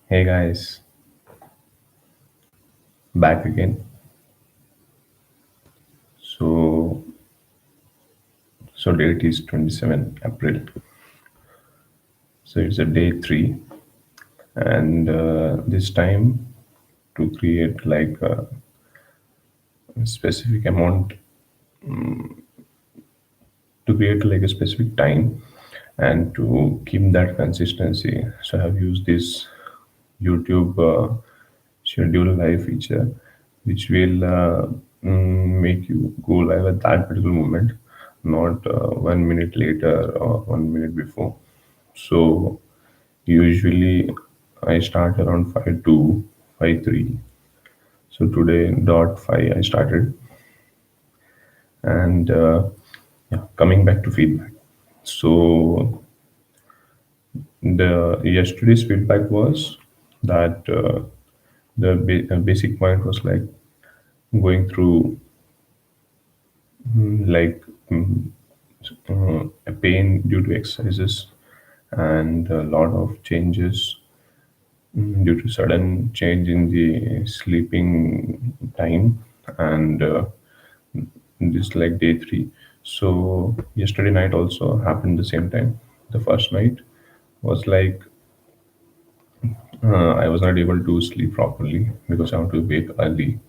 Hey guys, back again. So, so date is 27 April. So it's a day three, and this time to create like a specific amount, to create like a specific time, and to keep that consistency. So I've used this YouTube schedule live feature, which will make you go live at that particular moment, not 1 minute later or 1 minute before. So usually I start around 5 to 5:03. So today dot 5 I started, and yeah, coming back to feedback. So the yesterday's feedback was that the basic point was like going through like a pain due to exercises and a lot of changes due to sudden change in the sleeping time and this like day three. So yesterday night also happened the same time. The first night was like I was not able to sleep properly because I want to wake early,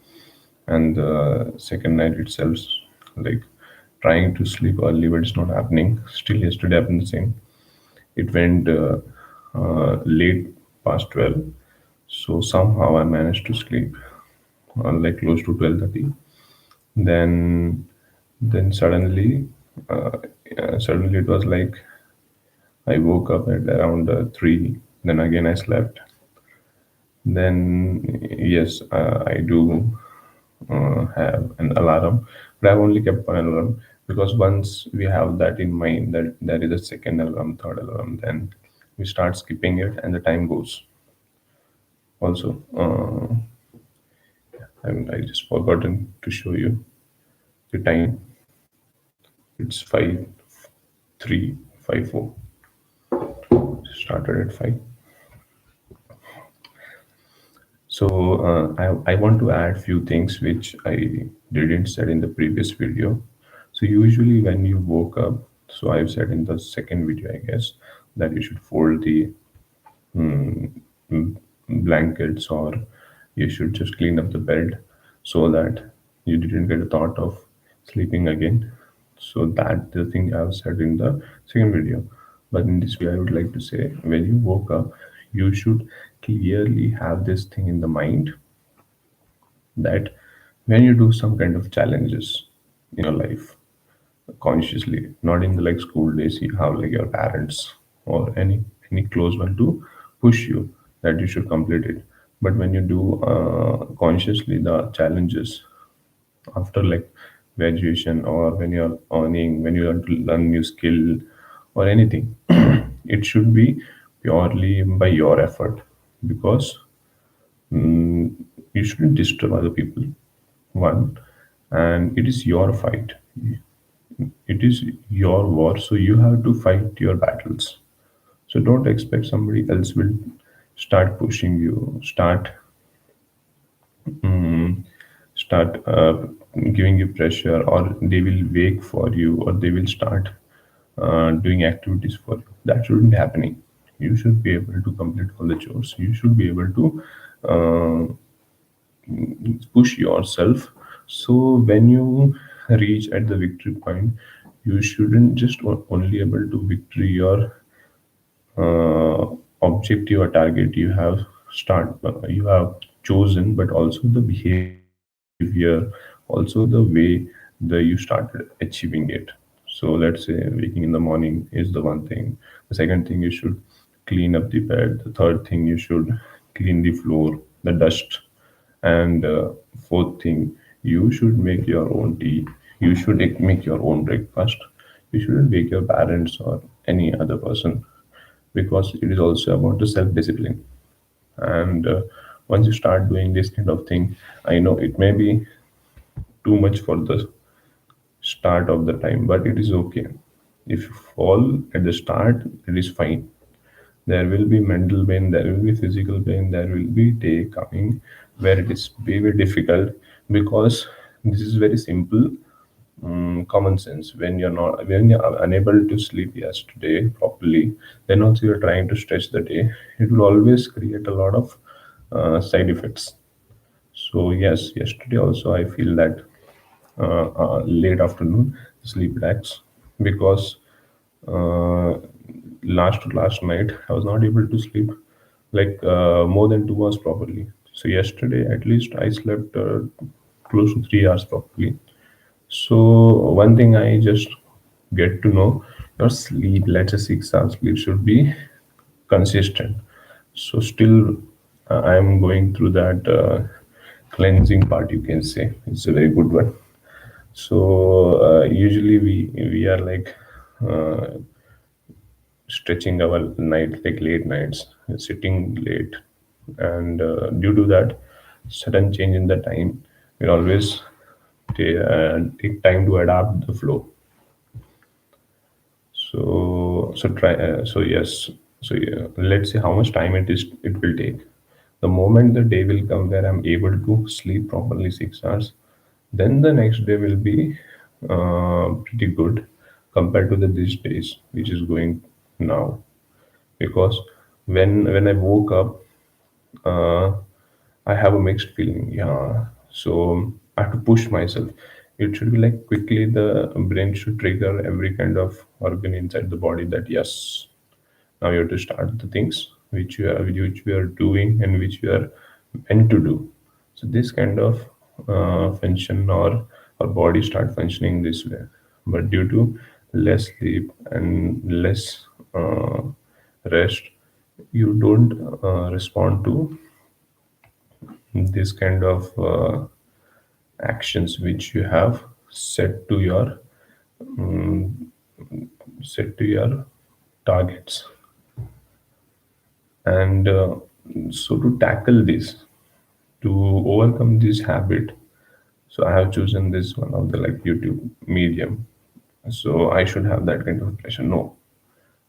and the second night itself, like trying to sleep early, but it's not happening. Still, yesterday happened the same. It went late past 12, so somehow I managed to sleep like close to 12:30. Then, then suddenly it was like I woke up at around 3. Then again I slept. Then yes, I do have an alarm, but I've only kept one alarm because once we have that in mind that there is a second alarm, third alarm, then we start skipping it and the time goes. Also, and I just forgotten to show you the time. It's 5:3:54. Started at 5. So I want to add few things which I didn't said in the previous video. So usually when you woke up, so I've said in the second video, I guess, that you should fold the mm, blankets or you should just clean up the bed so that you didn't get a thought of sleeping again. So that the thing I've said in the second video. But in this video, I would like to say when you woke up, you should clearly have this thing in the mind that when you do some kind of challenges in your life consciously, not in the like school days you have like your parents or any close one to push you that you should complete it. But when you do consciously the challenges after like graduation or when you're earning, when you want to learn new skill or anything, it should be purely by your effort because you shouldn't disturb other people. One, and it is your fight. It is your war, so you have to fight your battles. So don't expect somebody else will start pushing you, start giving you pressure, or they will wait for you, or they will start doing activities for you. That shouldn't be happening. You should be able to complete all the chores. You should be able to uh, push yourself. So when you reach at the victory point, you shouldn't just only able to victory your uh, objective or target you have chosen, but also the behavior, also the way you started achieving it. So let's say waking in the morning is the one thing. The second thing, you should clean up the bed. The third thing, you should clean the floor, the dust. And fourth thing, you should make your own tea. You should make your own breakfast. You shouldn't wake your parents or any other person because it is also about the self discipline. And once you start doing this kind of thing, I know it may be too much for the start of the time, but it is okay. If you fall at the start, it is fine. There will be mental pain, there will be physical pain, there will be day coming where it is very difficult, because this is very simple, common sense. When you're unable to sleep yesterday properly, then also you're trying to stretch the day, it will always create a lot of side effects. So yes, yesterday also I feel that late afternoon sleep lags, because uh, last night I was not able to sleep like more than 2 hours properly. So yesterday at least I slept close to 3 hours properly. So one thing I just get to know, your sleep, let's say 6 hours sleep, should be consistent. So still, I'm going through that cleansing part. You can say it's a very good one. So usually we are like uh, stretching our night, like late nights, sitting late, and due to that sudden change in the time, we always take time to adapt the flow. So yes. So yeah, let's see how much time it will take. The moment the day will come where I'm able to sleep properly 6 hours, then the next day will be pretty good compared to the these days which is going now. Because when I woke up, uh, I have a mixed feeling. Yeah, so I have to push myself. It should be like quickly the brain should trigger every kind of organ inside the body that yes, now you have to start the things which we are doing and which we are meant to do. So this kind of function, or our body start functioning this way. But due to less sleep and less uh, rest, you don't respond to this kind of actions which you have set to your set to your targets. And so to tackle this, to overcome this habit, so I have chosen this one of the like YouTube medium. So I should have that kind of pressure. No,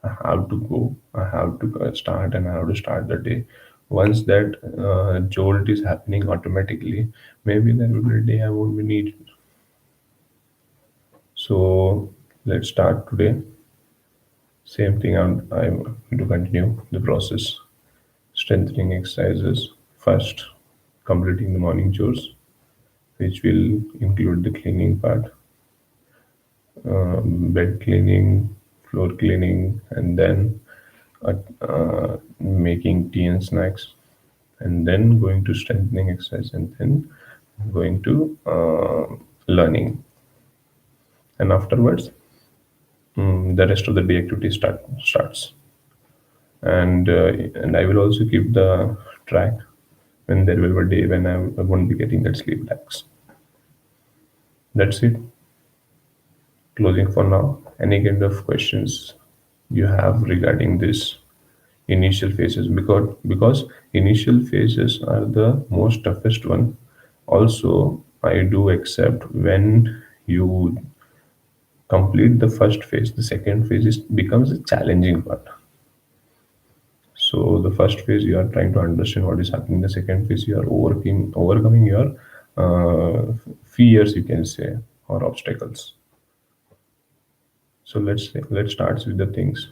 I have to go, I have to start, and I have to start the day. Once that jolt is happening automatically, maybe there will be a day I won't be needed. So let's start today. Same thing, I'm going to continue the process. Strengthening exercises first, completing the morning chores, which will include the cleaning part, bed cleaning, floor cleaning, and then making tea and snacks, and then going to strengthening exercise, and then going to learning. And afterwards, the rest of the day activity starts. And I will also keep the track when there will be a day when I won't be getting that sleep lags. That's it. Closing for now. Any kind of questions you have regarding this initial phases? Because initial phases are the most toughest one. Also, I do accept when you complete the first phase, the second phase becomes a challenging part. So the first phase you are trying to understand what is happening. The second phase you are overcoming your fears, you can say, or obstacles. So let's start with the things,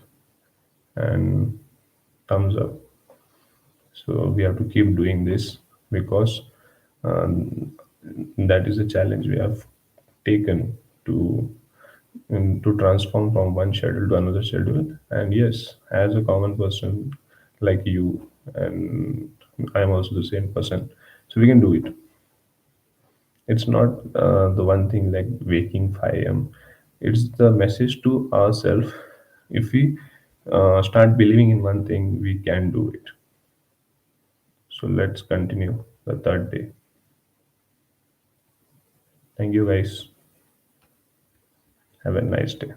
and thumbs up. So we have to keep doing this, because um, that is a challenge we have taken to transform from one schedule to another schedule. And yes, as a common person like you, and I'm also the same person, so we can do it. It's not the one thing like waking 5 a.m. It's the message to ourselves. If we start believing in one thing, we can do it. So let's continue the third day. Thank you guys. Have a nice day.